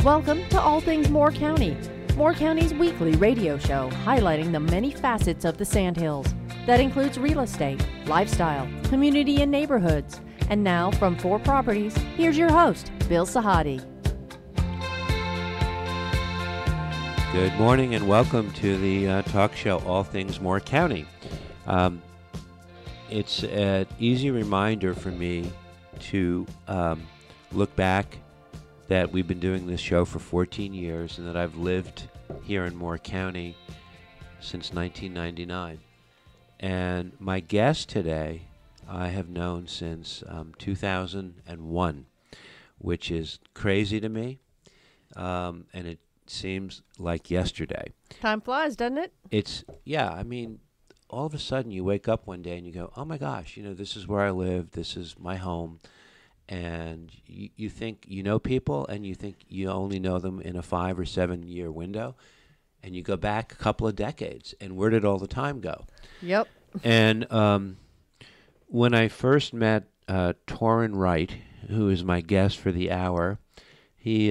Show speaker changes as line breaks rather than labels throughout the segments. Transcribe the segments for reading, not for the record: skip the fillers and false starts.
Welcome to All Things Moore County, Moore County's weekly radio show highlighting the many facets of the Sandhills. That includes real estate, lifestyle, community and neighborhoods. And now from 4 Properties, here's your host, Bill Sahadi.
Good morning and welcome to the talk show, All Things Moore County. It's an easy reminder for me to look back that we've been doing this show for 14 years and that I've lived here in Moore County since 1999. And my guest today I have known since 2001, which is crazy to me, and it seems like yesterday.
Time flies, doesn't it?
All of a sudden you wake up one day and you go, oh my gosh, this is where I live, this is my home, and you think you know people, and you think you only know them in a 5 or 7 year window, and you go back a couple of decades, and where did all the time go?
Yep.
And when I first met Torrin Wright, who is my guest for the hour, he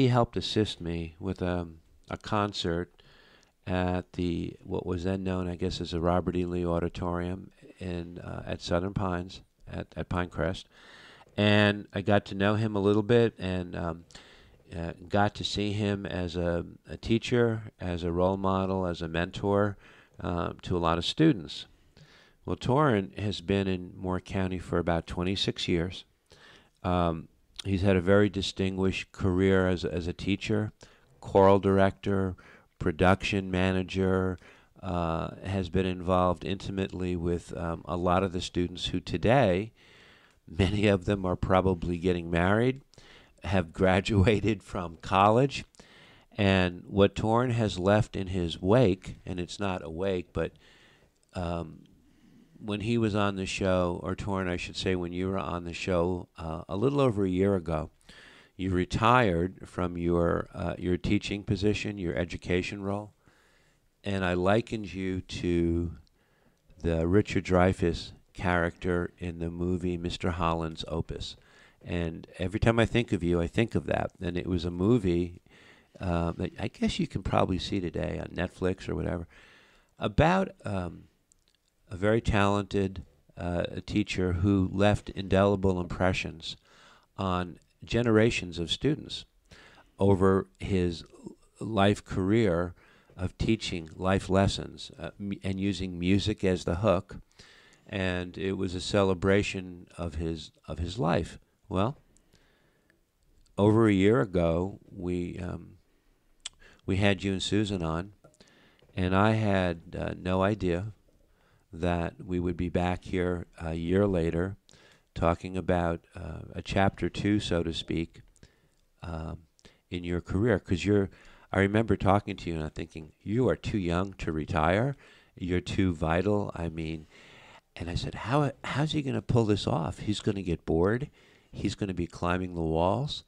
helped assist me with a concert at what was then known, I guess, as the Robert E. Lee Auditorium at Southern Pines at Pinecrest. And I got to know him a little bit and got to see him as a teacher, as a role model, as a mentor to a lot of students. Well, Torrin has been in Moore County for about 26 years. He's had a very distinguished career as a teacher, choral director, production manager, has been involved intimately with a lot of the students who today, many of them are probably getting married, have graduated from college, and what Torrin has left in his wake, and it's not a wake, but when he was on the show, or Torrin, I should say, when you were on the show a little over a year ago, you retired from your teaching position, your education role, and I likened you to the Richard Dreyfuss character in the movie Mr. Holland's Opus. And every time I think of you, I think of that. And it was a movie that I guess you can probably see today on Netflix or whatever, about a very talented teacher who left indelible impressions on generations of students over his life career of teaching life lessons and using music as the hook. And it was a celebration of his life. Well, over a year ago, we had you and Susan on, and I had no idea that we would be back here a year later talking about a chapter 2, so to speak, in your career. Because I remember talking to you and I'm thinking, you are too young to retire. You're too vital. And I said, how's he going to pull this off? He's going to get bored. He's going to be climbing the walls.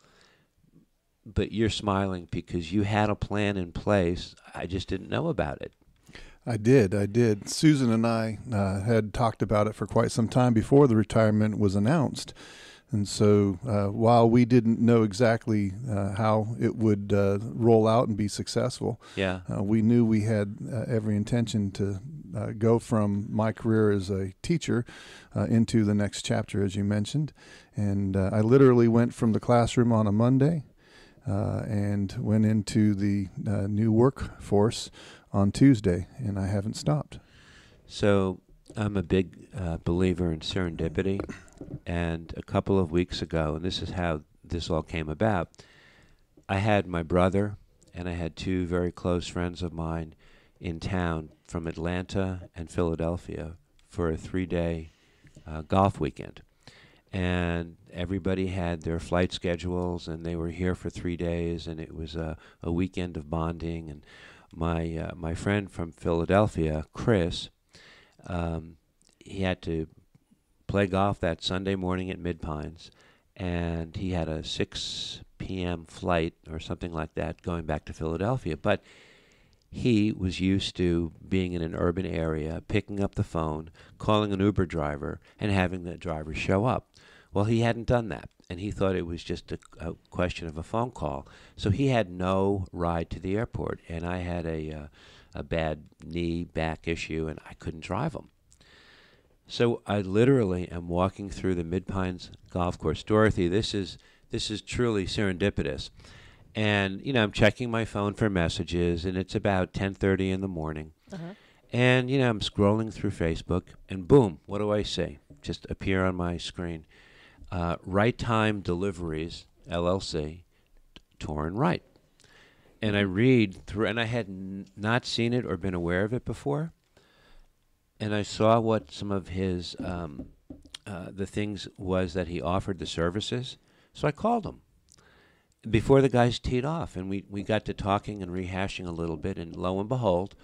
But you're smiling because you had a plan in place. I just didn't know about it.
I did. Susan and I had talked about it for quite some time before the retirement was announced. And so while we didn't know exactly how it would roll out and be successful, we knew we had every intention to go from my career as a teacher into the next chapter, as you mentioned. And I literally went from the classroom on a Monday and went into the new workforce on Tuesday, and I haven't stopped.
So I'm a big believer in serendipity, and a couple of weeks ago, and this is how this all came about, I had my brother and I had 2 very close friends of mine in town from Atlanta and Philadelphia for a 3-day golf weekend. And everybody had their flight schedules, and they were here for 3 days, and it was a weekend of bonding. And my friend from Philadelphia, Chris, he had to play golf that Sunday morning at Mid-Pines, and he had a 6 p.m. flight or something like that going back to Philadelphia. But he was used to being in an urban area, picking up the phone, calling an Uber driver, and having the driver show up. Well, he hadn't done that. and he thought it was just a question of a phone call. So he had no ride to the airport, and I had a bad knee, back issue, and I couldn't drive him. So I literally am walking through the Mid-Pines golf course. Dorothy, this is truly serendipitous. And, I'm checking my phone for messages, and it's about 10:30 in the morning.
Uh-huh.
And, I'm scrolling through Facebook, and boom, what do I see? Just appear on my screen. Right Time Deliveries, LLC, Torrin Wright. And I read through, and I had not seen it or been aware of it before. And I saw what some of his, the things was that he offered, the services. So I called him before the guys teed off, and we got to talking and rehashing a little bit, and lo and behold,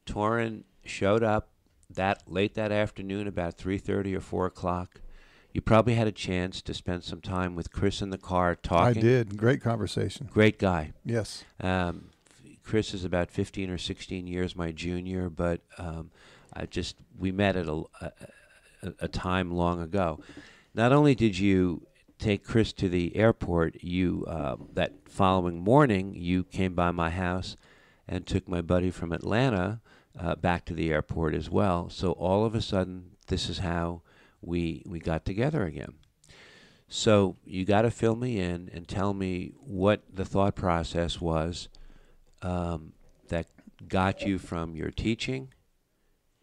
Torrin showed up late that afternoon, about 3:30 or 4 o'clock. You probably had a chance to spend some time with Chris in the car talking.
I did. Great conversation.
Great guy.
Yes.
Chris is about 15 or 16 years my junior, but we met at a time long ago. Not only did you take Chris to the airport, you that following morning you came by my house and took my buddy from Atlanta back to the airport as well. So all of a sudden, this is how we got together again. So you got to fill me in and tell me what the thought process was that got you from your teaching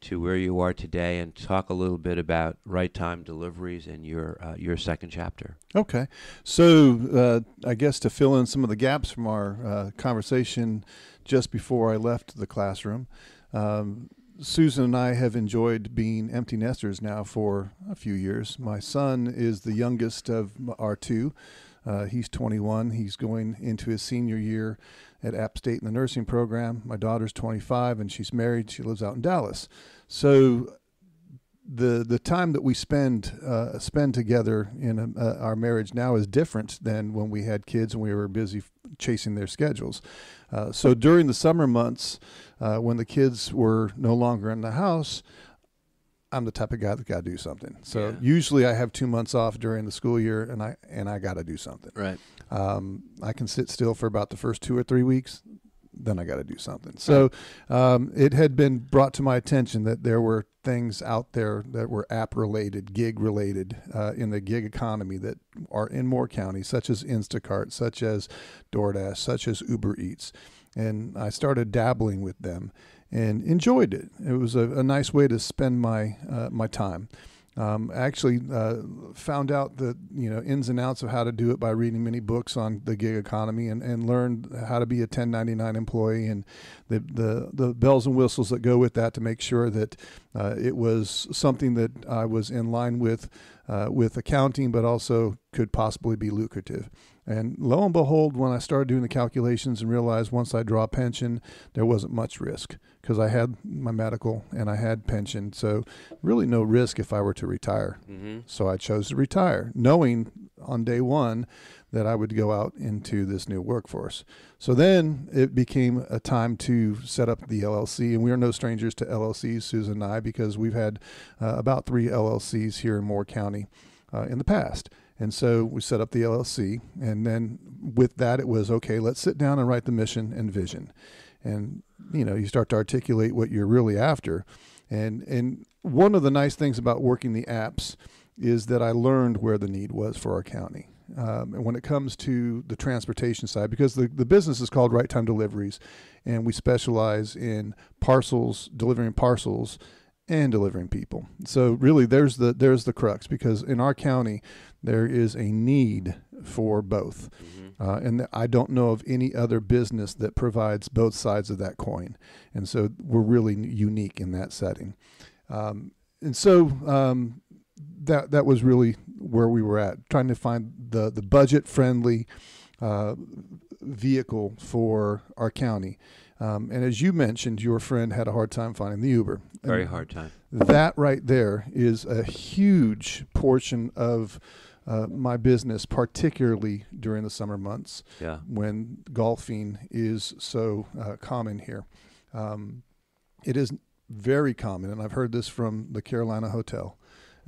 to where you are today, and talk a little bit about Right Time Deliveries and your second chapter.
Okay. So I guess to fill in some of the gaps from our conversation just before I left the classroom, Susan and I have enjoyed being empty nesters now for a few years. My son is the youngest of our two. He's 21. He's going into his senior year at App State in the nursing program. My daughter's 25, and she's married. She lives out in Dallas. So the time that we spend together in our marriage now is different than when we had kids and we were busy chasing their schedules. So during the summer months, when the kids were no longer in the house, I'm the type of guy that got to do something. So usually I have 2 months off during the school year, and I got to do something.
Right.
I can sit still for about the first 2 or 3 weeks, then I got to do something. So it had been brought to my attention that there were things out there that were app-related, gig-related, in the gig economy that are in Moore County, such as Instacart, such as DoorDash, such as Uber Eats. And I started dabbling with them and enjoyed it. It was a nice way to spend my time. Actually found out the ins and outs of how to do it by reading many books on the gig economy, and learned how to be a 1099 employee and the bells and whistles that go with that to make sure that it was something that I was in line with accounting, but also could possibly be lucrative. And lo and behold, when I started doing the calculations and realized once I draw a pension, there wasn't much risk because I had my medical and I had pension. So really no risk if I were to retire. Mm-hmm. So I chose to retire, knowing on day one that I would go out into this new workforce. So then it became a time to set up the LLC, and we are no strangers to LLCs, Susan and I, because we've had about 3 LLCs here in Moore County in the past. And so we set up the LLC, and then with that, it was, okay, let's sit down and write the mission and vision. And, you start to articulate what you're really after. And one of the nice things about working the apps is that I learned where the need was for our county. And when it comes to the transportation side, because the business is called Right Time Deliveries, and we specialize in parcels, delivering parcels, and delivering people. So really there's the crux, because in our county there is a need for both. Mm-hmm. And I don't know of any other business that provides both sides of that coin. And so we're really unique in that setting. And so that was really where we were at, trying to find the budget friendly vehicle for our county. And as you mentioned, your friend had a hard time finding the Uber.
Very hard time.
That right there is a huge portion of my business, particularly during the summer months, when golfing is so common here. It is very common, and I've heard this from the Carolina Hotel,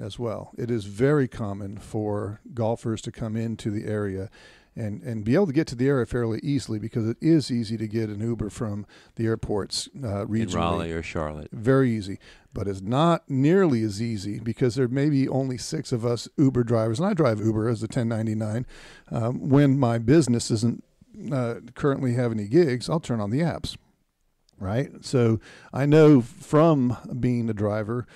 as well. It is very common for golfers to come into the area and be able to get to the area fairly easily, because it is easy to get an Uber from the airports regionally.
In Raleigh or Charlotte.
Very easy. But it's not nearly as easy, because there may be only 6 of us Uber drivers, and I drive Uber as a 1099. When my business isn't currently have any gigs, I'll turn on the apps. Right. So I know from being a driver,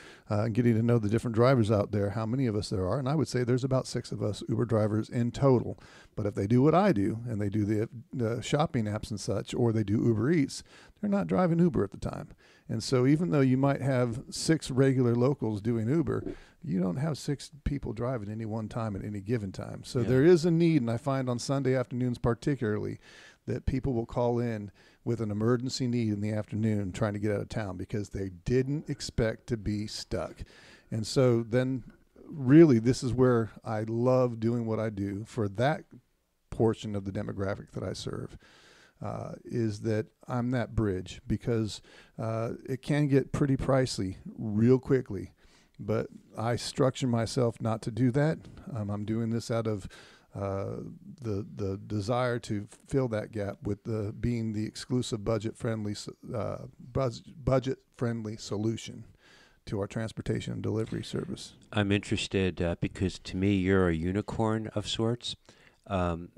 getting to know the different drivers out there, how many of us there are. And I would say there's about 6 of us Uber drivers in total. But if they do what I do, and they do the shopping apps and such, or they do Uber Eats, they're not driving Uber at the time. And so even though you might have 6 regular locals doing Uber, you don't have 6 people driving any one time at any given time. So there is a need, and I find on Sunday afternoons particularly, that people will call in with an emergency need in the afternoon trying to get out of town because they didn't expect to be stuck. And so then really this is where I love doing what I do for that portion of the demographic that I serve, is that I'm that bridge, because it can get pretty pricey real quickly. But I structure myself not to do that. I'm doing this out of the desire to fill that gap with being the exclusive budget friendly solution to our transportation and delivery service.
I'm interested because to me you're a unicorn of sorts,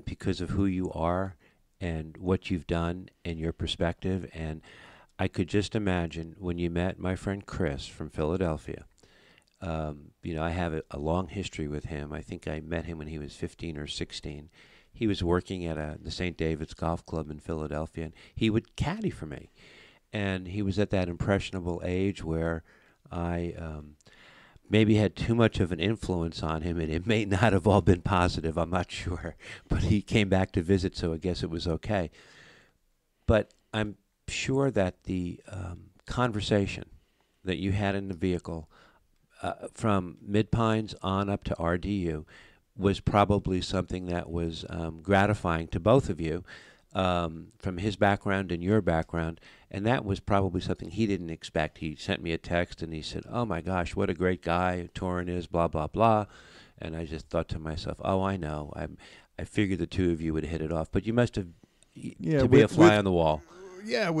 because of who you are and what you've done and your perspective. And I could just imagine when you met my friend Chris from Philadelphia. I have a long history with him. I think I met him when he was 15 or 16. He was working at the St. David's Golf Club in Philadelphia, and he would caddy for me. And he was at that impressionable age where I maybe had too much of an influence on him, and it may not have all been positive, I'm not sure. But he came back to visit, so I guess it was okay. But I'm sure that the conversation that you had in the vehicle from Mid-Pines on up to RDU was probably something that was gratifying to both of you, from his background and your background, and that was probably something he didn't expect. He sent me a text and he said, "Oh my gosh, what a great guy Torin is, blah, blah, blah." And I just thought to myself, oh, I know. I figured the two of you would hit it off, but you must have, to be a fly on the wall.
Yeah,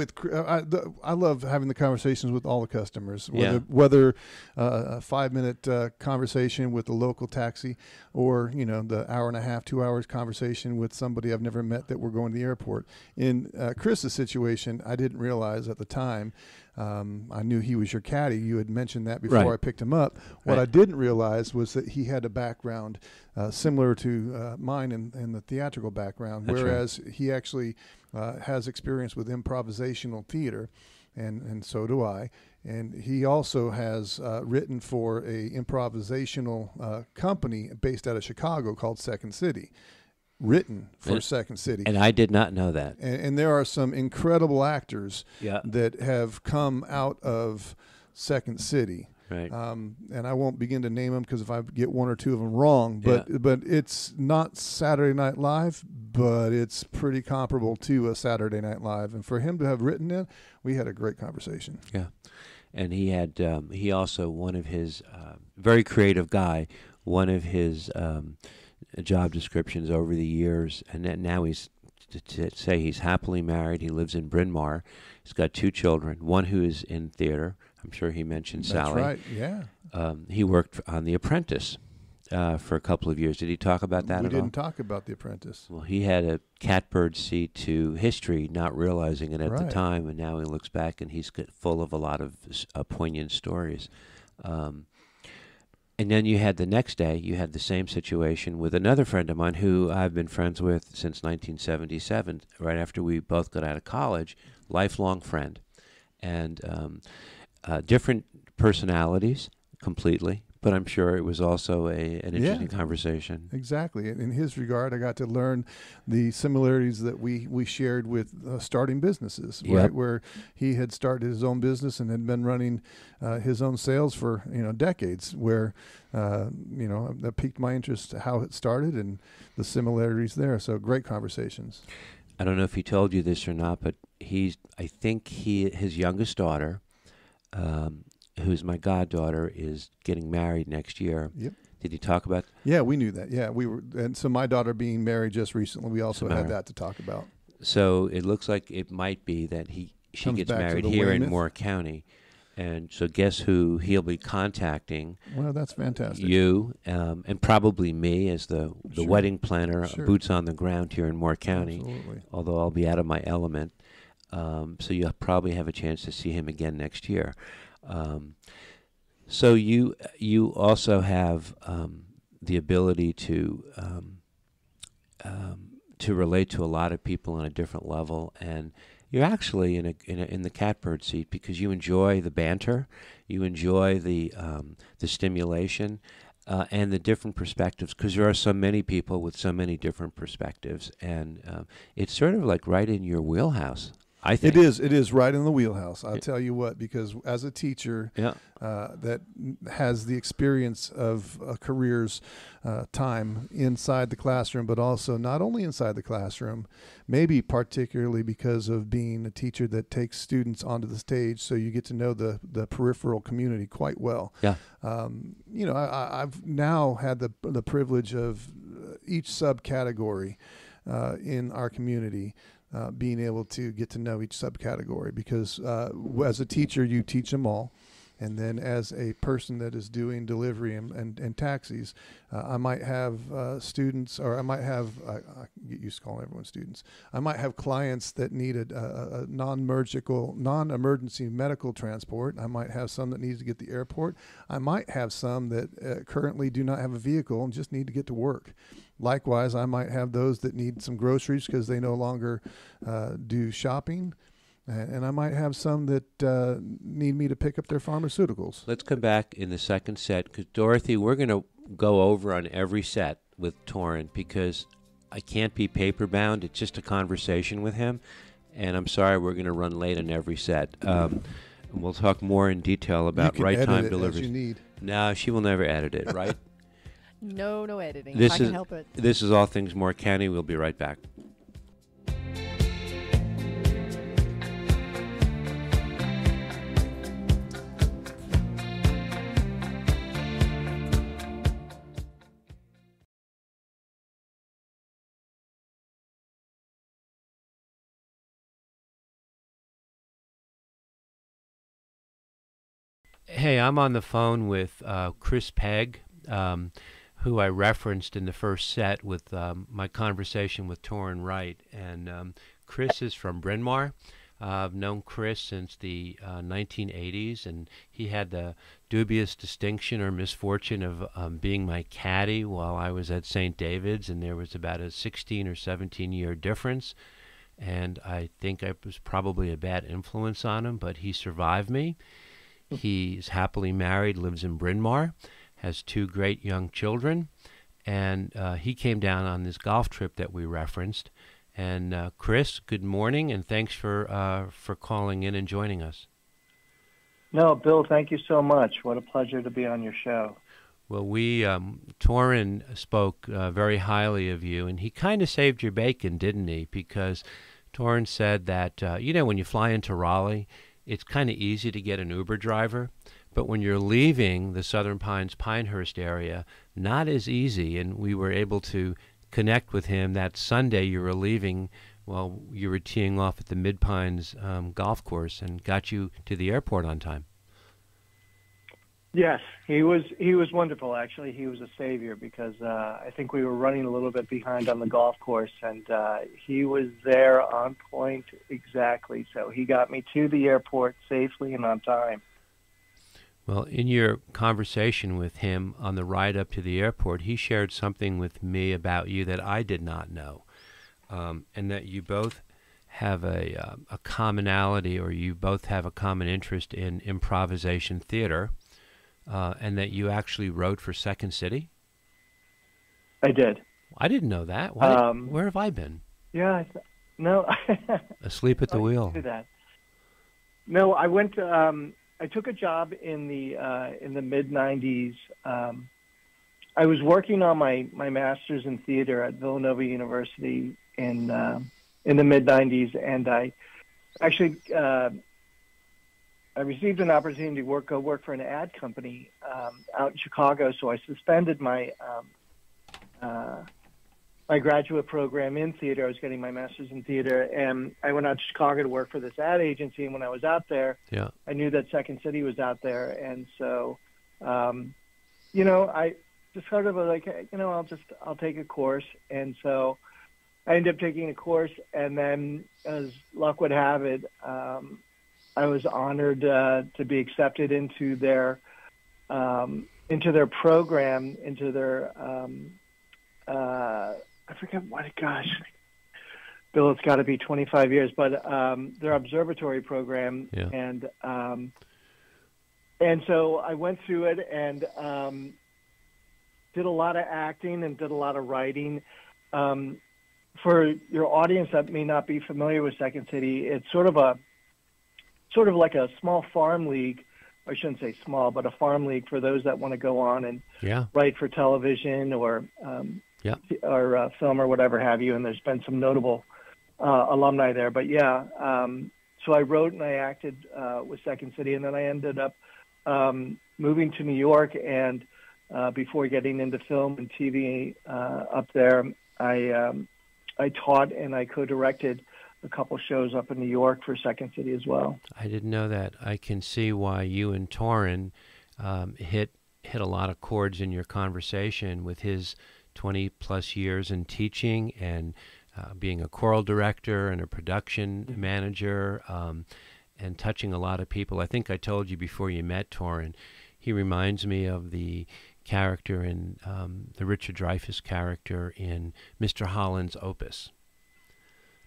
I love having the conversations with all the customers, whether a 5-minute conversation with the local taxi, or the hour and a half, 2 hours conversation with somebody I've never met that we're going to the airport. In Chris's situation, I didn't realize at the time. I knew he was your caddy. You had mentioned that before I picked him up. What I didn't realize was that he had a background similar to mine in the theatrical background, whereas he actually has experience with improvisational theater, and so do I. And he also has written for a improvisational company based out of Chicago called Second City. Written for Second City.
And I did not know that.
And there are some incredible actors that have come out of Second City.
Right.
And I won't begin to name them, because if I get one or two of them wrong, but it's not Saturday Night Live, but it's pretty comparable to a Saturday Night Live. And for him to have written it, we had a great conversation.
Yeah. And he had, he also, one of his, very creative guy, one of his job descriptions over the years, and then now he's, to say he's happily married. He lives in Bryn Mawr. He's got 2 children, one who is in theater. I'm sure he mentioned Sally.
That's right, yeah.
He worked on The Apprentice for a couple of years. Did he talk about that at all?
We didn't talk about The Apprentice.
Well, he had a catbird seat to history, not realizing it at the time, and now he looks back and he's full of a lot of poignant stories. And then you had the next day, you had the same situation with another friend of mine who I've been friends with since 1977, right after we both got out of college, lifelong friend. And different personalities completely, but I'm sure it was also an interesting conversation.
Exactly. In his regard, I got to learn the similarities that we shared with starting businesses, right? Where he had started his own business and had been running his own sales for decades. Where that piqued my interest how it started and the similarities there. So great conversations.
I don't know if he told you this or not, but I think his youngest daughter who's my goddaughter, is getting married next year.
Yep.
Did he talk about?
Yeah, we knew that. Yeah, we were, and so my daughter being married just recently, we also had
Samara.
that to talk about.
So it looks like it might be that she
Comes
gets
back to
married
the
here in
Weymouth.
Moore County. And so guess who he'll be contacting?
Well, that's fantastic.
You, and probably me as the
Sure.
wedding planner,
Sure.
boots on the ground here in Moore County,
Absolutely.
although I'll be out of my element. So you'll probably have a chance to see him again next year. So you also have the ability to relate to a lot of people on a different level, and you're actually in the catbird seat because you enjoy the banter, you enjoy the stimulation, and the different perspectives, because there are so many people with so many different perspectives, and it's sort of like right in your wheelhouse, I think.
It is right in the wheelhouse. I'll tell you what, because as a teacher
Yeah.
that has the experience of a career's time inside the classroom, but also not only inside the classroom, maybe particularly because of being a teacher that takes students onto the stage, so you get to know the peripheral community quite well.
Yeah.
I've now had the privilege of each subcategory in our community. Being able to get to know each subcategory, because as a teacher, you teach them all. And then as a person that is doing delivery and taxis, I might have students, or I might have, I get used to calling everyone students. I might have clients that need a non-emergency medical transport. I might have some that need to get to the airport. I might have some that currently do not have a vehicle and just need to get to work. Likewise, I might have those that need some groceries because they no longer do shopping. And I might have some that need me to pick up their pharmaceuticals.
Let's come back in the second set, because Dorothy, we're going to go over on every set with Torrin, because I can't be paper bound. It's just a conversation with him, and I'm sorry we're going to run late on every set. We'll talk more in detail about right time
As
deliveries.
you need.
No, she will never edit it, right?
No editing.
This
I can
is
help it.
This is All Things Moore County. We'll be right back. Hey, I'm on the phone with Chris Pegg, who I referenced in the first set with my conversation with Torrin Wright. And Chris is from Bryn Mawr. I've known Chris since the 1980s, and he had the dubious distinction or misfortune of being my caddy while I was at St. David's, and there was about a 16 or 17-year difference. And I think I was probably a bad influence on him, but he survived me. He's happily married, lives in Bryn Mawr, has 2 great young children, and he came down on this golf trip that we referenced. And Chris, good morning, and thanks for calling in and joining us.
No, Bill, thank you so much. What a pleasure to be on your show.
Well, Torrin spoke very highly of you, and he kind of saved your bacon, didn't he? Because Torrin said that, when you fly into Raleigh, it's kind of easy to get an Uber driver, but when you're leaving the Southern Pines Pinehurst area, not as easy. And we were able to connect with him that Sunday. You were leaving while you were teeing off at the Mid Pines golf course, and got you to the airport on time.
Yes, he was wonderful. Actually, he was a savior, because I think we were running a little bit behind on the golf course, and he was there on point exactly. So he got me to the airport safely and on time.
Well, in your conversation with him on the ride up to the airport, he shared something with me about you that I did not know, and that you both have a commonality, or you both have a common interest in improvisation theater. And that you actually wrote for Second City?
I did.
I didn't know that. Where have I been?
Yeah, no.
Asleep at the wheel.
Do that. No, I went. I took a job in the mid '90s. I was working on my master's in theater at Villanova University in the mid '90s, and I actually. I received an opportunity to go work for an ad company out in Chicago. So I suspended my my graduate program in theater. I was getting my master's in theater, and I went out to Chicago to work for this ad agency. And when I was out there, I knew that Second City was out there, and so I just sort of like, I'll take a course, and so I ended up taking a course, and then as luck would have it, I was honored to be accepted into their program, into their I forget what. Gosh, Bill, it's got to be 25 years, but their observatory program, and so I went through it and did a lot of acting and did a lot of writing. For your audience that may not be familiar with Second City, it's sort of like a small farm league. I shouldn't say small, but a farm league for those that want to go on and write for television or film or whatever have you. And there's been some notable alumni there. But so I wrote and I acted with Second City, and then I ended up moving to New York. And before getting into film and TV up there, I taught and I co-directed a couple shows up in New York for Second City as well.
I didn't know that. I can see why you and Torin hit a lot of chords in your conversation with his 20-plus years in teaching and being a choral director and a production manager and touching a lot of people. I think I told you before you met Torin, he reminds me of the character in the Richard Dreyfuss character in Mr. Holland's Opus.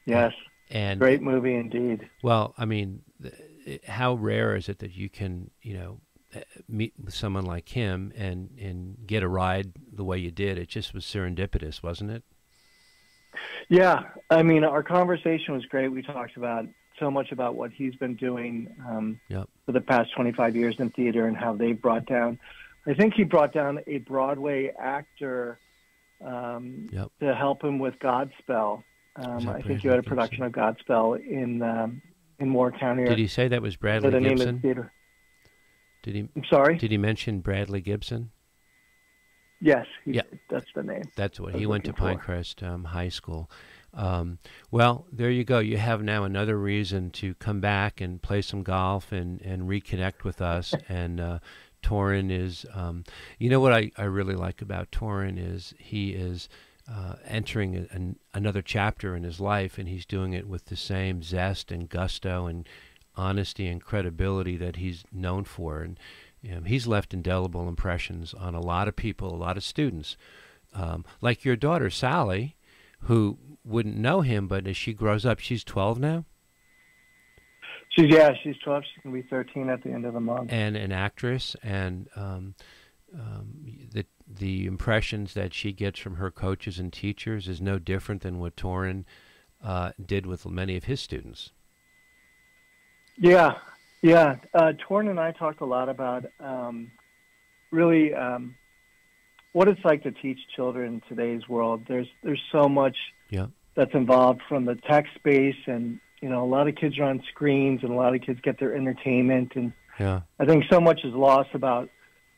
Yes,
and
great movie indeed.
Well, I mean, how rare is it that you can, meet with someone like him and get a ride the way you did? It just was serendipitous, wasn't it?
Yeah, I mean, our conversation was great. We talked about so much about what he's been doing for the past 25 years in theater and how they brought down. I think he brought down a Broadway actor to help him with Godspell. I think you had a production of Godspell in Moore County.
Did he say that was Bradley Gibson?
The name of the theater.
I'm
sorry?
Did he mention Bradley Gibson?
Yes, that's the name.
That's what he went to Pinecrest High School. Well, there you go. You have now another reason to come back and play some golf and reconnect with us. And Torin is, what I really like about Torin is he is entering another chapter in his life, and he's doing it with the same zest and gusto and honesty and credibility that he's known for. And he's left indelible impressions on a lot of people, a lot of students. Like your daughter, Sally, who wouldn't know him, but as she grows up, she's 12 now?
She's 12. She's going to be 13 at the end of the month.
And an actress, and the impressions that she gets from her coaches and teachers is no different than what Torin did with many of his students.
Yeah. Torin and I talked a lot about really what it's like to teach children in today's world. There's so much that's involved from the tech space, and a lot of kids are on screens, and a lot of kids get their entertainment, and I think so much is lost about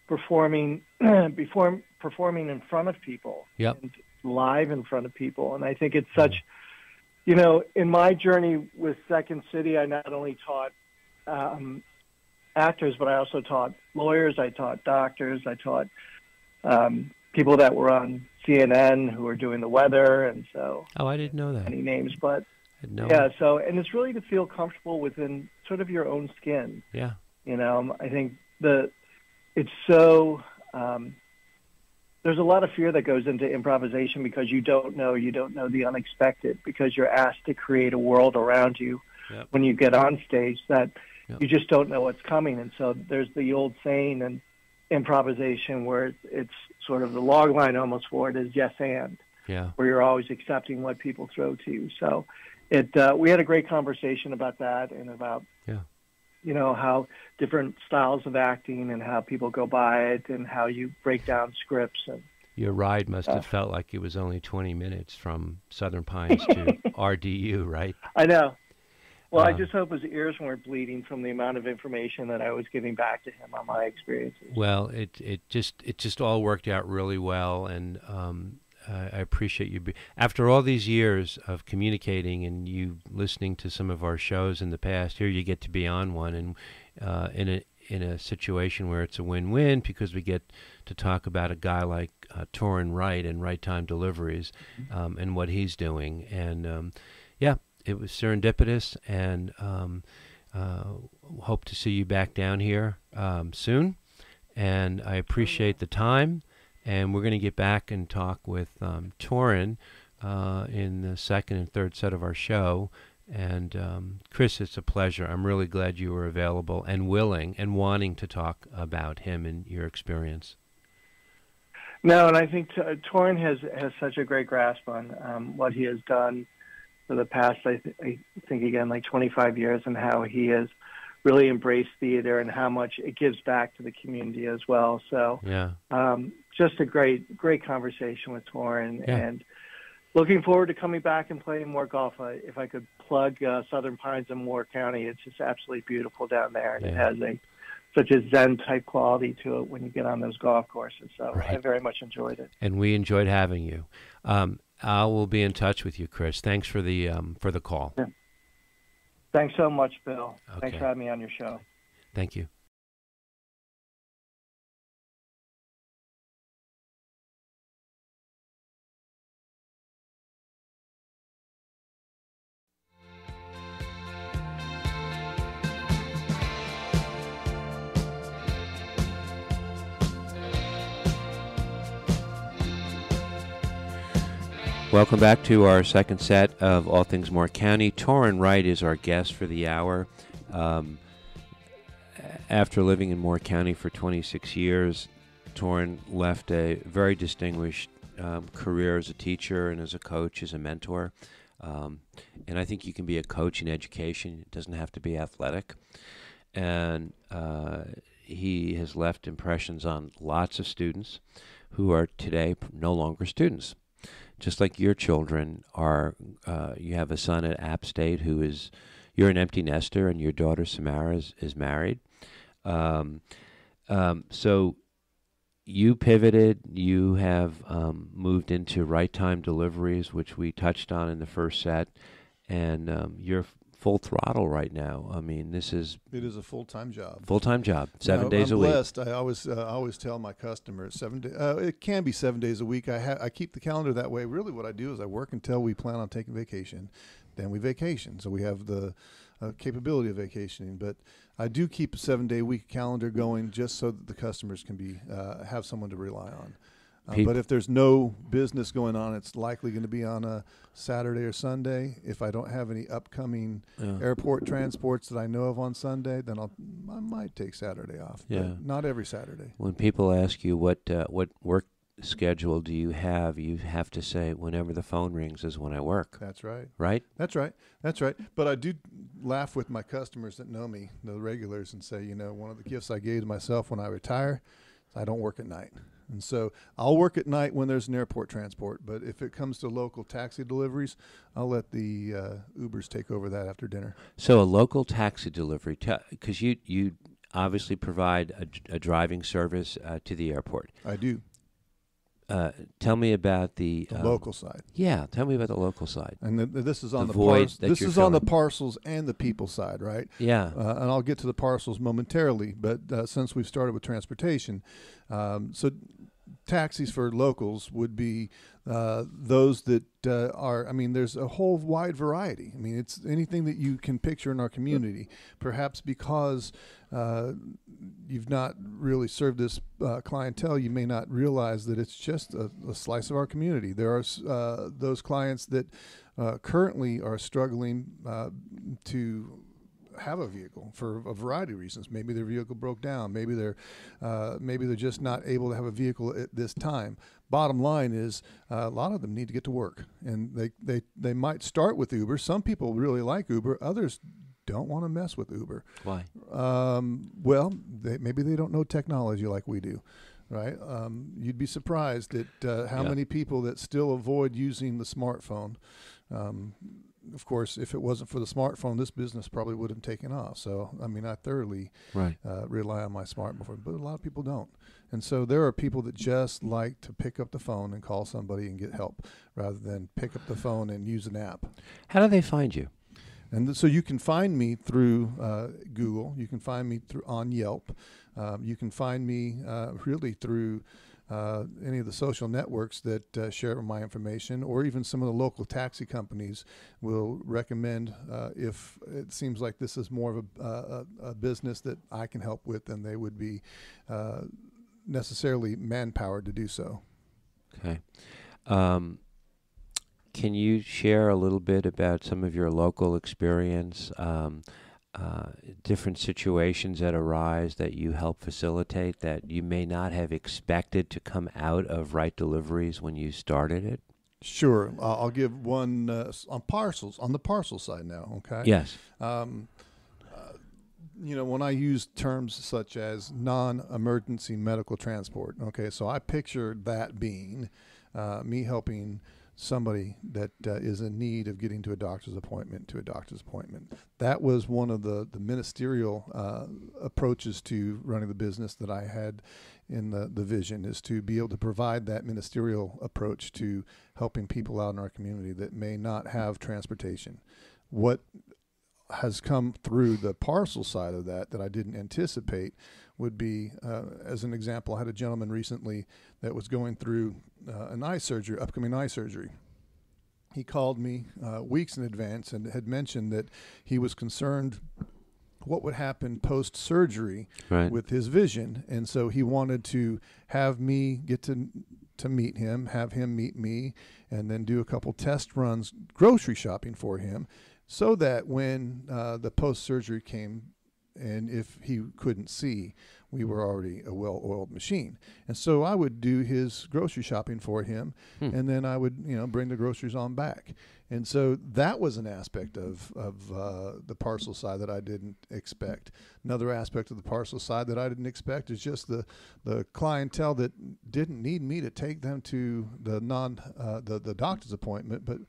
performing in front of people, and live in front of people. And I think it's such, in my journey with Second City, I not only taught actors, but I also taught lawyers, I taught doctors, I taught people that were on CNN who were doing the weather, and so.
Oh, I didn't know that.
Any names, but so, and it's really to feel comfortable within sort of your own skin.
Yeah.
I think it's so. There's a lot of fear that goes into improvisation because you don't know the unexpected, because you're asked to create a world around you when you get on stage that you just don't know what's coming. And so there's the old saying in improvisation where it's sort of the log line almost for it is yes and, where you're always accepting what people throw to you. So we had a great conversation about that and about how different styles of acting and how people go by it and how you break down scripts. And
your ride must have felt like it was only 20 minutes from Southern Pines to RDU, right?
I know. Well, I just hope his ears weren't bleeding from the amount of information that I was giving back to him on my experiences.
Well, it just all worked out really well, and I appreciate you. After all these years of communicating and you listening to some of our shows in the past, here you get to be on one, and in a situation where it's a win-win because we get to talk about a guy like Torrin Wright and Right Time Deliveries, and what he's doing, and yeah. It was serendipitous, and hope to see you back down here soon. And I appreciate the time, and we're going to get back and talk with Torrin in the second and third set of our show. And Chris, it's a pleasure. I'm really glad you were available and willing and wanting to talk about him and your experience.
No, and I think Torrin has such a great grasp on what he has done for the past, I think, again, like 25 years, and how he has really embraced theater and how much it gives back to the community as well. So
yeah,
just a great conversation with Torrin,
yeah.
And looking forward to coming back and playing more golf. If I could plug Southern Pines in Moore County, it's just absolutely beautiful down there, and It has such a Zen-type quality to it when you get on those golf courses. So
right.
I very much enjoyed it.
And we enjoyed having you. I will be in touch with you, Chris. Thanks for the call.
Yeah. Thanks so much, Bill.
Okay.
Thanks for having me on your show.
Thank you. Welcome back to our second set of All Things Moore County. Torrin Wright is our guest for the hour. After living in Moore County for 26 years, Torrin left a very distinguished career as a teacher and as a coach, as a mentor. And I think you can be a coach in education. It doesn't have to be athletic. And he has left impressions on lots of students who are today no longer students. Just like your children are, you have a son at App State who is, you're an empty nester, and your daughter Samara is married. So you pivoted, you have moved into Right Time Deliveries, which we touched on in the first set, and you're full throttle right now. I mean, it is a
full-time job.
7 days a week.
I'm blessed. I always tell my customers 7 days. It can be 7 days a week. I keep the calendar that way. Really, what I do is I work until we plan on taking vacation, then we vacation. So we have the capability of vacationing. But I do keep a 7 day week calendar going just so that the customers can be have someone to rely on. But if there's no business going on, it's likely going to be on a Saturday or Sunday. If I don't have any upcoming airport transports that I know of on Sunday, then I might take Saturday off.
Yeah.
But not every Saturday.
When people ask you what work schedule do you have to say whenever the phone rings is when I work.
That's right.
Right?
That's right. But I do laugh with my customers that know me, the regulars, and say, one of the gifts I gave to myself when I retire is I don't work at night. And so I'll work at night when there's an airport transport, but if it comes to local taxi deliveries, I'll let the Ubers take over that after dinner.
So a local taxi delivery, because you obviously provide a driving service to the airport.
I do.
Tell me about the
local side.
Yeah, tell me about the local side.
And this is on the
on
the parcels and the people side, right?
Yeah.
And I'll get to the parcels momentarily, but since we've started with transportation, so taxis for locals would be those that are, there's a whole wide variety. It's anything that you can picture in our community. Perhaps because you've not really served this clientele, you may not realize that it's just a slice of our community. There are those clients that currently are struggling to have a vehicle for a variety of reasons. Maybe their vehicle broke down. Maybe they're just not able to have a vehicle at this time. Bottom line is a lot of them need to get to work, and they might start with Uber. Some people really like Uber. Others don't want to mess with Uber.
Why?
Well, maybe they don't know technology like we do. Right? You'd be surprised at how many people that still avoid using the smartphone. of course, if it wasn't for the smartphone, this business probably wouldn't have taken off. So, I mean, I thoroughly rely on my smartphone, but a lot of people don't. And so there are people that just like to pick up the phone and call somebody and get help rather than pick up the phone and use an app.
How do they find you?
And so you can find me through Google. You can find me on Yelp. You can find me really through any of the social networks that share my information, or even some of the local taxi companies will recommend if it seems like this is more of a business that I can help with, then they would be necessarily manpowered to do so.
Okay. Can you share a little bit about some of your local experience, different situations that arise that you help facilitate that you may not have expected to come out of Right Deliveries when you started it?
Sure. I'll give one on the parcel side now, okay?
Yes.
When I use terms such as non-emergency medical transport, okay, so I picture that being me helping somebody that is in need of getting to a doctor's appointment. That was one of the ministerial approaches to running the business that I had in the vision, is to be able to provide that ministerial approach to helping people out in our community that may not have transportation. What has come through the parcel side of that I didn't anticipate would be, as an example, I had a gentleman recently that was going through upcoming eye surgery. He called me weeks in advance and had mentioned that he was concerned what would happen post-surgery with his vision. And so he wanted to have me get to meet him, have him meet me, and then do a couple test runs grocery shopping for him, so that when the post-surgery came, and if he couldn't see, we were already a well-oiled machine. And so I would do his grocery shopping for him, and then I would, bring the groceries on back. And so that was an aspect of the parcel side that I didn't expect. Another aspect of the parcel side that I didn't expect is just the clientele that didn't need me to take them to the doctor's appointment, but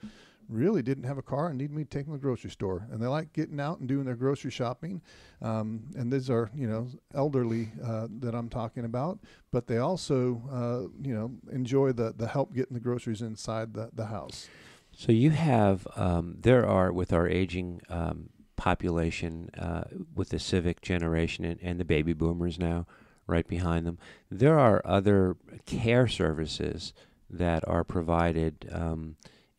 really didn't have a car and needed me to take them to the grocery store. And they like getting out and doing their grocery shopping. And these are, elderly that I'm talking about, but they also, enjoy the help getting the groceries inside the house.
So you have, there are, with our aging population, with the civic generation and the baby boomers now right behind them, there are other care services that are provided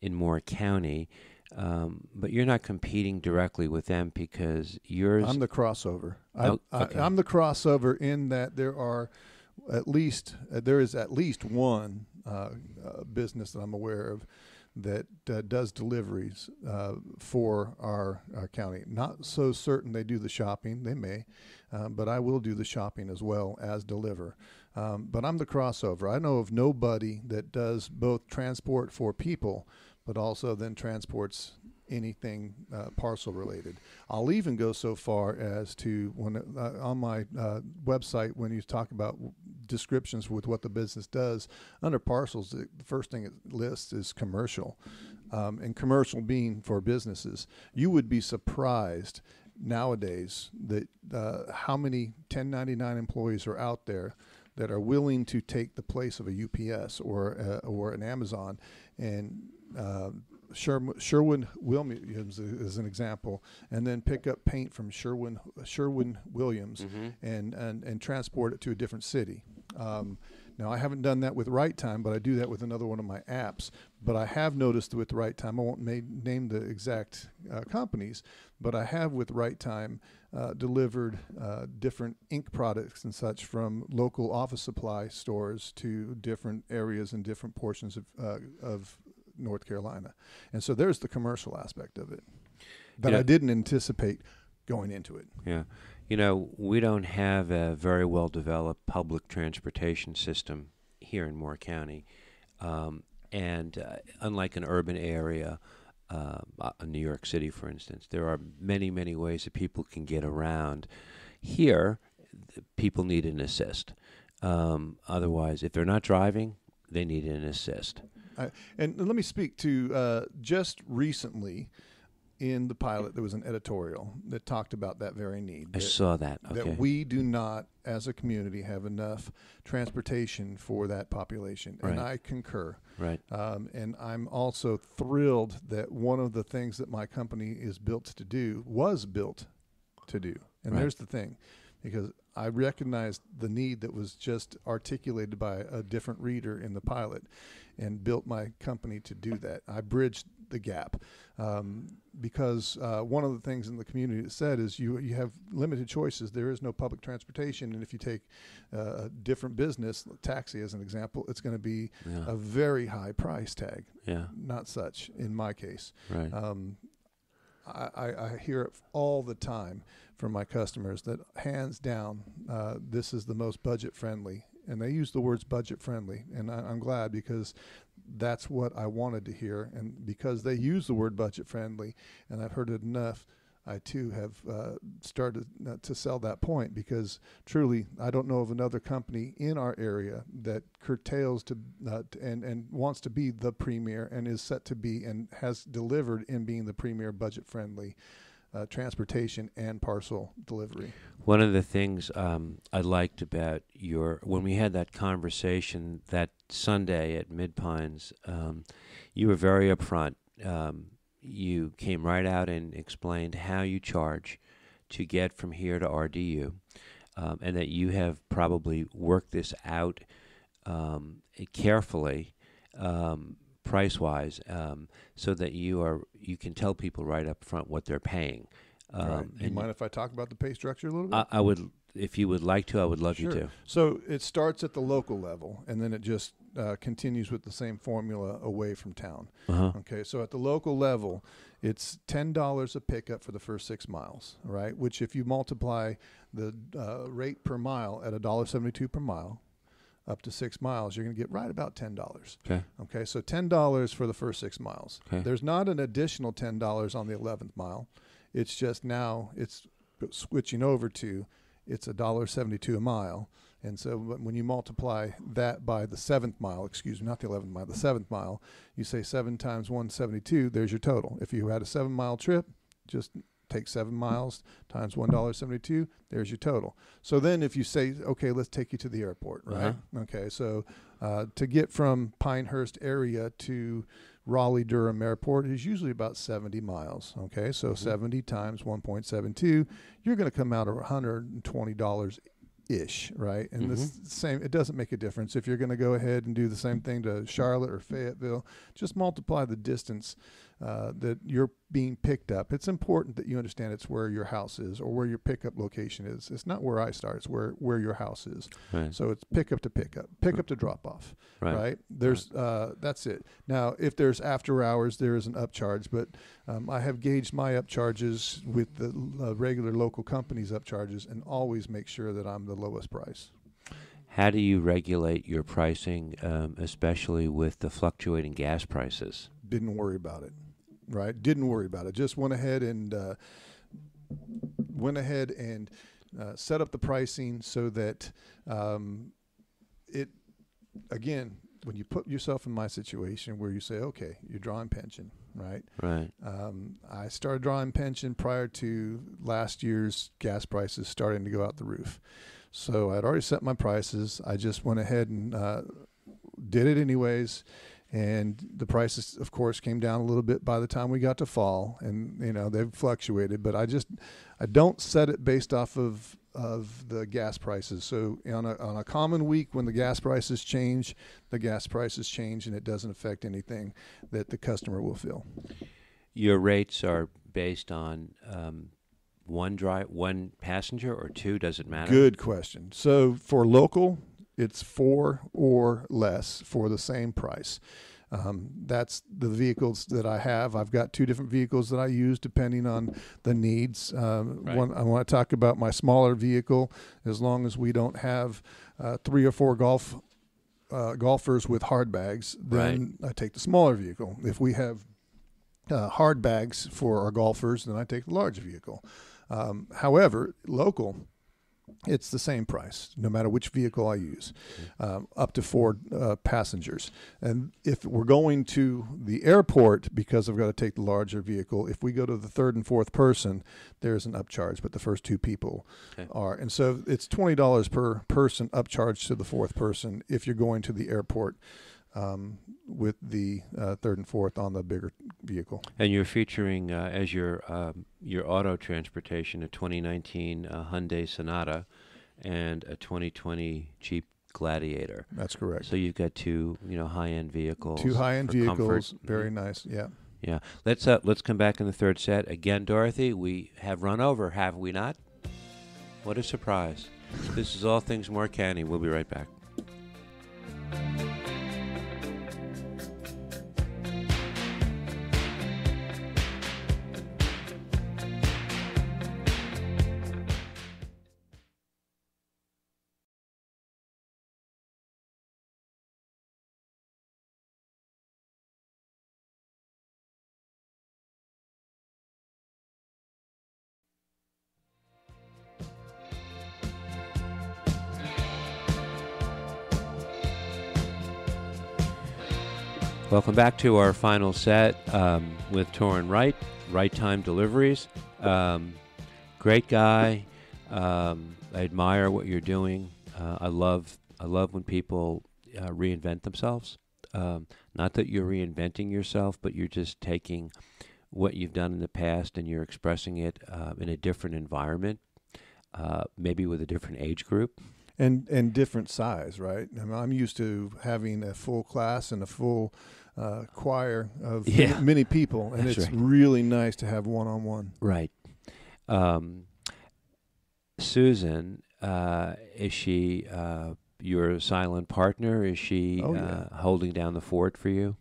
in Moore County, but you're not competing directly with them because yours...
I'm the crossover.
Okay.
I'm the crossover in that there is at least one business that I'm aware of that does deliveries for our county. Not so certain they do the shopping. They may, but I will do the shopping as well as deliver. But I'm the crossover. I know of nobody that does both transport for people, but also then transports anything parcel related. I'll even go so far as to, when on my website, when you talk about descriptions with what the business does, under parcels, the first thing it lists is commercial, and commercial being for businesses. You would be surprised nowadays that how many 1099 employees are out there that are willing to take the place of a UPS or an Amazon. And Sherwin-Williams is an example, and then pick up paint from Sherwin-Williams and transport it to a different city. Now, I haven't done that with Right Time, but I do that with another one of my apps. But I have noticed with Right Time, I won't name the exact companies, but I have with Right Time delivered different ink products and such from local office supply stores to different areas and different portions of North Carolina. And so there's the commercial aspect of it that I didn't anticipate going into it.
Yeah. We don't have a very well-developed public transportation system here in Moore County. And unlike an urban area, New York City, for instance, there are many, many ways that people can get around. Here, people need an assist. Otherwise, if they're not driving, they need an assist.
And let me speak to just recently, in the pilot, there was an editorial that talked about that very need.
I saw that. Okay.
That we do not, as a community, have enough transportation for that population.
Right.
And I concur.
Right.
And I'm also thrilled that one of the things that my company is built to do was built to do. And
Right.
there's the thing, because I recognized the need that was just articulated by a different reader in the pilot and built my company to do that. I bridged the gap because one of the things in the community that said is you have limited choices. There is no public transportation, and if you take a different business, taxi as an example, it's going to be a very high price tag.
Yeah.
Not such in my case.
Right.
I hear it all the time from my customers that hands down, this is the most budget friendly. And they use the words budget friendly. And I'm glad, because that's what I wanted to hear. And because they use the word budget friendly, and I've heard it enough, I too have started to sell that point, because truly I don't know of another company in our area that curtails to and wants to be the premier and is set to be and has delivered in being the premier budget friendly transportation and parcel delivery.
One of the things I liked about when we had that conversation that Sunday at Mid Pines, you were very upfront. You came right out and explained how you charge to get from here to RDU, and that you have probably worked this out carefully, price-wise, so that you can tell people right up front what they're paying.
Right. Do you mind if I talk about the pay structure a little bit?
I would, if you would like to, I would love you to.
So it starts at the local level, and then it just continues with the same formula away from town.
Uh-huh.
Okay, so at the local level, it's $10 a pickup for the first 6 miles, right? Which, if you multiply the rate per mile at $1.72 per mile, up to 6 miles, you're going to get right about $10.
Okay.
Okay, so $10 for the first 6 miles.
Okay.
There's not an additional $10 on the 11th mile. It's just now it's switching over to it's $1.72 a mile. And so when you multiply that by the 7th mile, excuse me, not the 11th mile, the 7th mile, you say 7 times 172, there's your total. If you had a 7-mile trip, just take 7 miles times $1.72, there's your total. So then if you say, okay, let's take you to the airport, right?
Uh-huh.
Okay, so to get from Pinehurst area to Raleigh-Durham Airport is usually about 70 miles, okay? So 70 times 1.72, you're going to come out of $120-ish, right? And this same, it doesn't make a difference. If you're going to go ahead and do the same thing to Charlotte or Fayetteville, just multiply the distance that you're being picked up. It's important that you understand it's where your house is or where your pickup location is. It's not where I start, it's where your house is.
Right.
So it's pickup to pickup to drop off, right? There's that's it. Now, if there's after hours, there is an upcharge, but I have gauged my upcharges with the regular local companies' upcharges and always make sure that I'm the lowest price.
How do you regulate your pricing, especially with the fluctuating gas prices?
Didn't worry about it, right? Didn't worry about it. Just went ahead and set up the pricing so that it, again, when you put yourself in my situation where you say, okay, you're drawing pension, right?
Right.
I started drawing pension prior to last year's gas prices starting to go out the roof. So I'd already set my prices. I just went ahead and did it anyways. And the prices, of course, came down a little bit by the time we got to fall, and they've fluctuated. But I don't set it based off of the gas prices. So on a common week when the gas prices change, and it doesn't affect anything that the customer will feel.
Your rates are based on one passenger or two? Does it matter?
Good question. So for local, it's 4 or less for the same price. That's the vehicles that I have. I've got 2 different vehicles that I use depending on the needs.
Right.
I want to talk about my smaller vehicle. As long as we don't have 3 or 4 golfers with hard bags, then I take the smaller vehicle. If we have hard bags for our golfers, then I take the large vehicle. However, local, it's the same price, no matter which vehicle I use, up to 4 passengers. And if we're going to the airport, because I've got to take the larger vehicle, if we go to the third and fourth person, there's an upcharge, but the first 2 people are. And so it's $20 per person upcharge to the fourth person if you're going to the airport with the third and fourth on the bigger vehicle.
And you're featuring as your auto transportation a 2019 Hyundai Sonata and a 2020 Jeep Gladiator.
That's correct.
So you've got 2 high-end vehicles.
2 high-end vehicles,
comfort.
very nice. Yeah.
Yeah. Let's come back in the third set again, Dorothy. We have run over, have we not? What a surprise! This is All Things Moore County. We'll be right back. Welcome back to our final set with Torrin Wright, Right Time Deliveries. Great guy. I admire what you're doing. I love when people reinvent themselves. Not that you're reinventing yourself, but you're just taking what you've done in the past and you're expressing it in a different environment, maybe with a different age group.
And different size, right? I mean, I'm used to having a full class and a full choir of many people, and
That's
it's
right.
really nice to have one-on-one.
Right. Susan, is she your silent partner? Is she holding down the fort for you?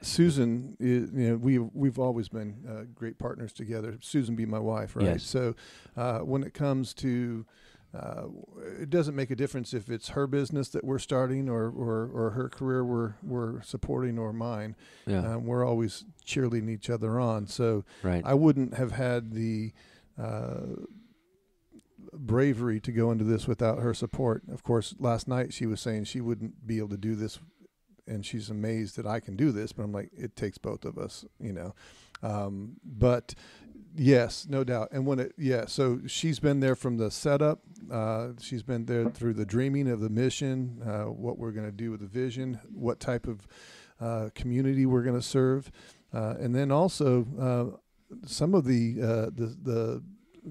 Susan, we've always been great partners together. Susan be my wife, right?
Yes.
So when it comes to it doesn't make a difference if it's her business that we're starting or her career we're supporting or mine.
Yeah.
We're always cheerleading each other on. So
Right.
I wouldn't have had the bravery to go into this without her support. Of course, last night she was saying she wouldn't be able to do this, and she's amazed that I can do this. But I'm like, it takes both of us, But yes, no doubt. And so she's been there from the setup. She's been there through the dreaming of the mission, what we're going to do with the vision, what type of community we're going to serve, and then also some of the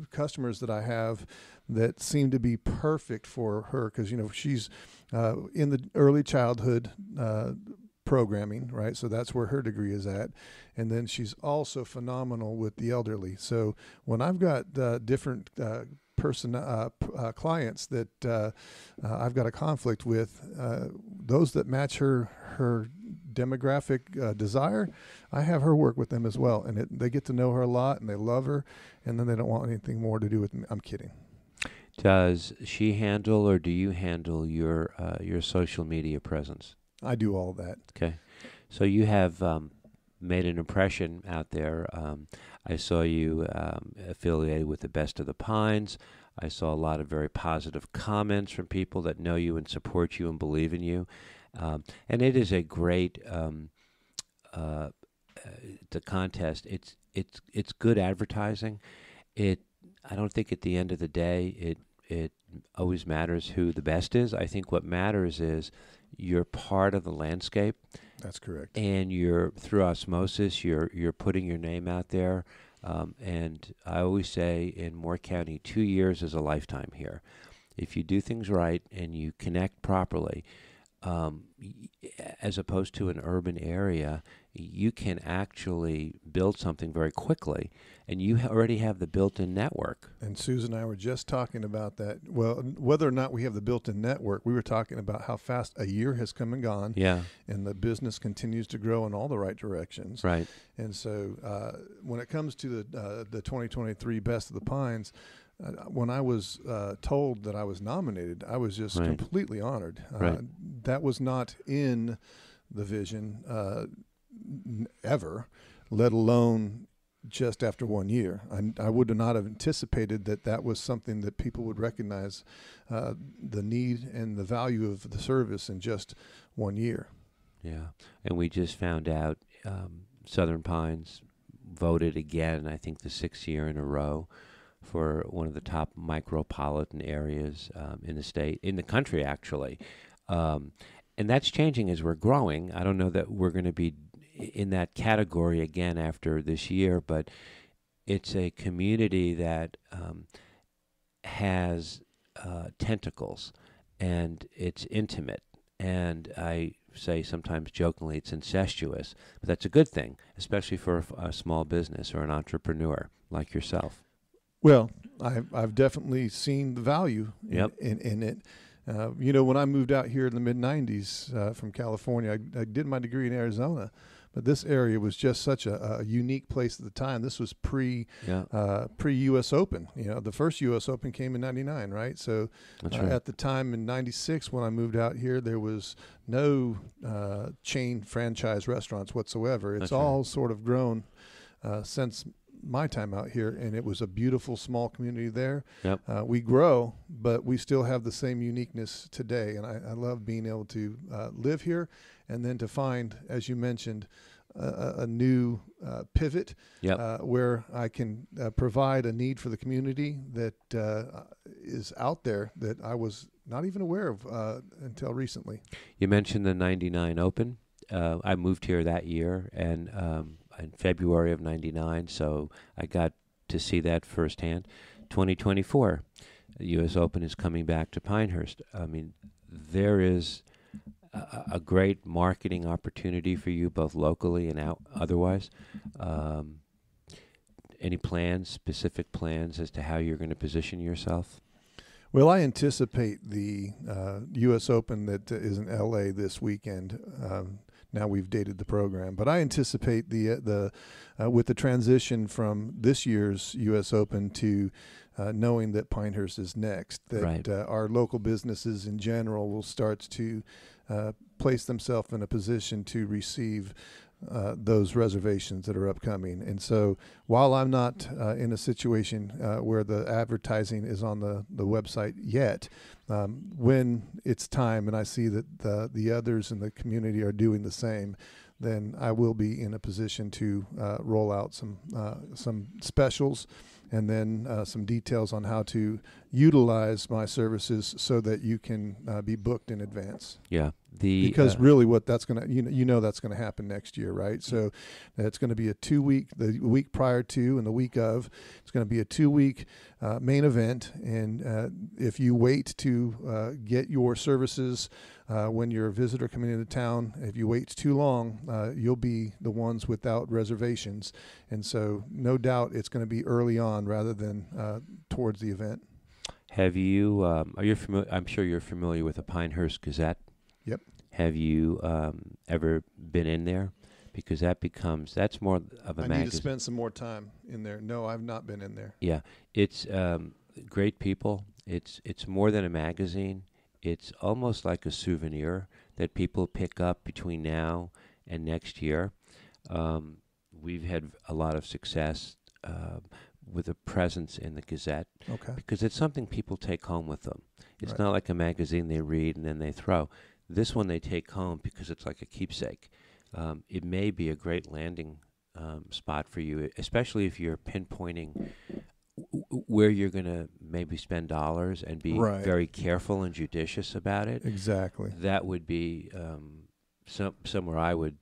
customers that I have that seem to be perfect for her because she's in the early childhood programming, right? So that's where her degree is at. And then she's also phenomenal with the elderly. So when I've got different clients that I've got a conflict with, those that match her demographic desire, I have her work with them as well. And they get to know her a lot and they love her, and then they don't want anything more to do with me. I'm kidding.
Does she handle or do you handle your social media presence?
I do all that.
Okay. So you have made an impression out there. I saw you affiliated with the Best of the Pines. I saw a lot of very positive comments from people that know you and support you and believe in you. And it is a great the contest. It's good advertising. I don't think at the end of the day it always matters who the best is. I think what matters is you're part of the landscape.
That's correct.
And through osmosis, you're putting your name out there. And I always say in Moore County, 2 years is a lifetime here. If you do things right and you connect properly, as opposed to an urban area, you can actually build something very quickly, and you already have the built-in network.
And Susan and I were just talking about that. Well, whether or not we have the built-in network, we were talking about how fast a year has come and gone.
Yeah.
And the business continues to grow in all the right directions.
Right.
And so when it comes to the 2023 Best of the Pines, when I was told that I was nominated, I was just completely honored. That was not in the vision ever, let alone just after 1 year. I would not have anticipated that was something that people would recognize the need and the value of the service in just 1 year.
Yeah, and we just found out Southern Pines voted again, I think the 6th year in a row, for one of the top micropolitan areas in the country, actually. And that's changing as we're growing. I don't know that we're going to be in that category again after this year, but it's a community that has tentacles, and it's intimate. And I say sometimes jokingly it's incestuous, but that's a good thing, especially for a small business or an entrepreneur like yourself.
Well, I've definitely seen the value in it. When I moved out here in the mid-'90s from California, I did my degree in Arizona, but this area was just such a unique place at the time. This was pre-U.S. Open. The first U.S. Open came in '99, right? So
That's right.
At the time in '96 when I moved out here, there was no chain franchise restaurants whatsoever. It's
That's
all
right.
sort of grown since my time out here, and it was a beautiful small community there.
Yep.
We grow, but we still have the same uniqueness today, and I love being able to live here and then to find, as you mentioned, a new pivot where I can provide a need for the community that is out there that I was not even aware of until recently.
You mentioned the '99 Open. I moved here that year, and in February of '99, so I got to see that firsthand. 2024, the U.S. Open is coming back to Pinehurst. I mean, there is a great marketing opportunity for you, both locally and otherwise. Any plans, specific plans as to how you're going to position yourself?
Well, I anticipate the U.S. Open that is in L.A. this weekend. Now we've dated the program, but I anticipate the with the transition from this year's U.S. Open to knowing that Pinehurst is next, that
Right.
Our local businesses in general will start to place themselves in a position to receive those reservations that are upcoming. And so while I'm not in a situation where the advertising is on the website yet, when it's time and I see that the others in the community are doing the same, then I will be in a position to roll out some specials and then some details on how to utilize my services so that you can be booked in advance.
Yeah.
Because really what that's going to, that's going to happen next year, right? So it's going to be the week prior to and the week of, it's going to be a 2-week main event. And if you wait to get your services when you're a visitor coming into town, if you wait too long, you'll be the ones without reservations. And so no doubt it's going to be early on rather than towards the event.
Have you, are you familiar? I'm sure you're familiar with the Pinehurst Gazette.
Yep.
Have you ever been in there? Because that's more of a magazine.
I need to spend some more time in there. No, I've not been in there.
Yeah, it's great people. It's more than a magazine. It's almost like a souvenir that people pick up between now and next year. We've had a lot of success with a presence in the Gazette because it's something people take home with them. It's
Right.
not like a magazine they read and then they throw. This one they take home because it's like a keepsake. It may be a great landing spot for you, especially if you're pinpointing where you're going to maybe spend dollars and be
Right.
very careful and judicious about it.
Exactly.
That would be somewhere I would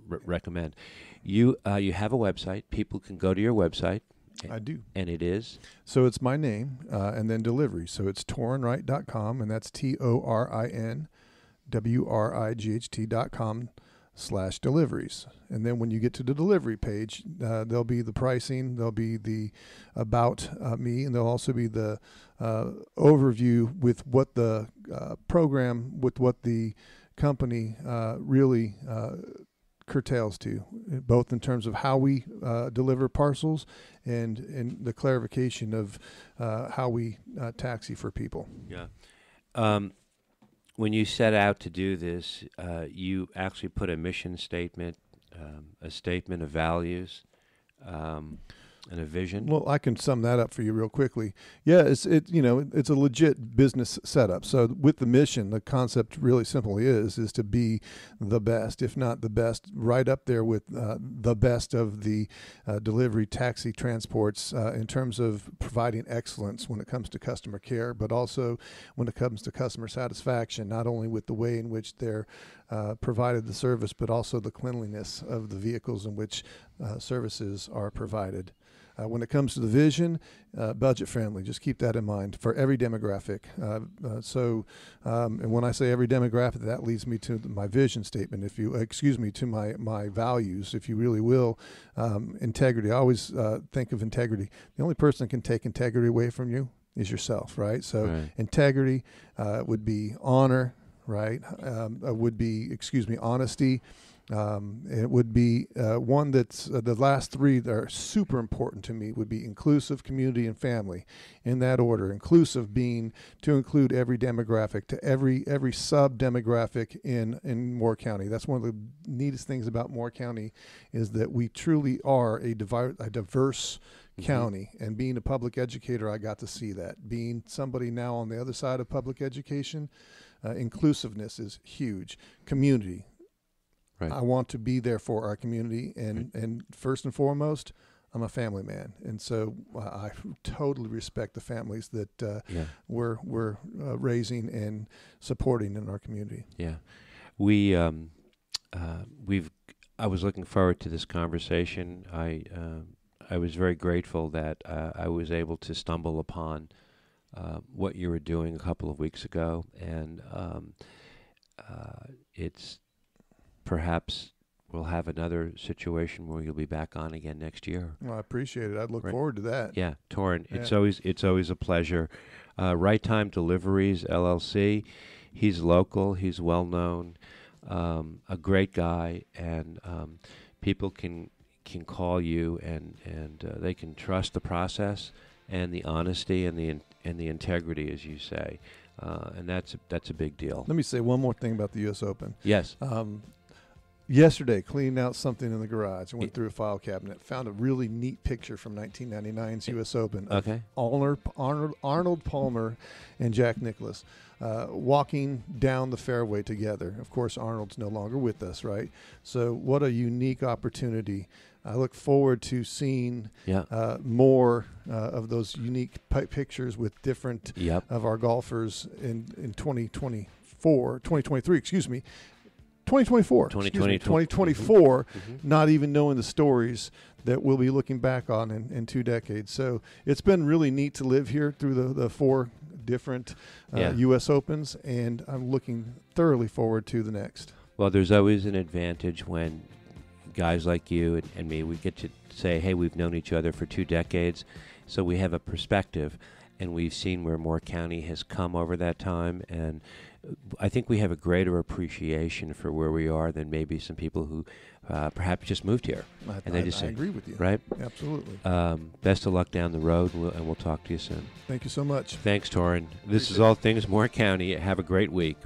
recommend. You have a website. People can go to your website.
I do.
And it is?
So it's my name and then delivery. So it's torinwright.com, and that's TORINWRIGHT.com/deliveries. And then when you get to the delivery page, there'll be the pricing, there'll be the about me, and there'll also be the overview with what the program, with what the company really curtails to, both in terms of how we deliver parcels and the clarification of how we taxi for people.
Yeah. When you set out to do this, you actually put a mission statement, a statement of values and a vision.
Well, I can sum that up for you real quickly. Yeah, it's a legit business setup. So with the mission, the concept really simply is to be the best, if not the best, right up there with the best of the delivery taxi transports in terms of providing excellence when it comes to customer care, but also when it comes to customer satisfaction, not only with the way in which they're provided the service, but also the cleanliness of the vehicles in which services are provided. When it comes to the vision, budget friendly, just keep that in mind for every demographic. And when I say every demographic, that leads me to my vision statement. To my values, if you really will. Integrity. I always think of integrity. The only person that can take integrity away from you is yourself, right? So
Right.
Integrity would be honor, right? Honesty. It would be one that's the last three that are super important to me would be inclusive, community, and family, in that order. Inclusive being to include every demographic, to every sub demographic in Moore County. That's one of the neatest things about Moore County is that we truly are a diverse county. And being a public educator, I got to see that. Being somebody now on the other side of public education, inclusiveness is huge. Community.
Right.
I want to be there for our community, and first and foremost, I'm a family man, and so I totally respect the families that we're raising and supporting in our community.
Yeah, I was looking forward to this conversation. I was very grateful that I was able to stumble upon what you were doing a couple of weeks ago, and it's perhaps we'll have another situation where you'll be back on again next year.
Well, I appreciate it. I'd look
Right.
forward to that.
Yeah, Torrin,
Yeah.
it's always a pleasure. Right Time Deliveries LLC. He's local. He's well known. A great guy, and people can call you and they can trust the process and the honesty and the integrity, as you say, and that's a big deal.
Let me say one more thing about the U.S. Open.
Yes.
Yesterday, cleaning out something in the garage, I went through a file cabinet, found a really neat picture from 1999's U.S. Open. Of
Okay.
Arnold Palmer and Jack Nicklaus walking down the fairway together. Of course, Arnold's no longer with us, right? So what a unique opportunity. I look forward to seeing more of those unique pictures with different of our golfers in 2023, excuse me. 2024, not even knowing the stories that we'll be looking back on in 2 decades. So it's been really neat to live here through the 4 different U.S. Opens, and I'm looking thoroughly forward to the next.
Well, there's always an advantage when guys like you and me, we get to say, hey, we've known each other for 2 decades, so we have a perspective, and we've seen where Moore County has come over that time, and I think we have a greater appreciation for where we are than maybe some people who perhaps just moved here.
I agree with you.
Right?
Absolutely.
Best of luck down the road, and we'll talk to you soon.
Thank you so much.
Thanks, Torrin. This is All Things Moore County. Have a great week.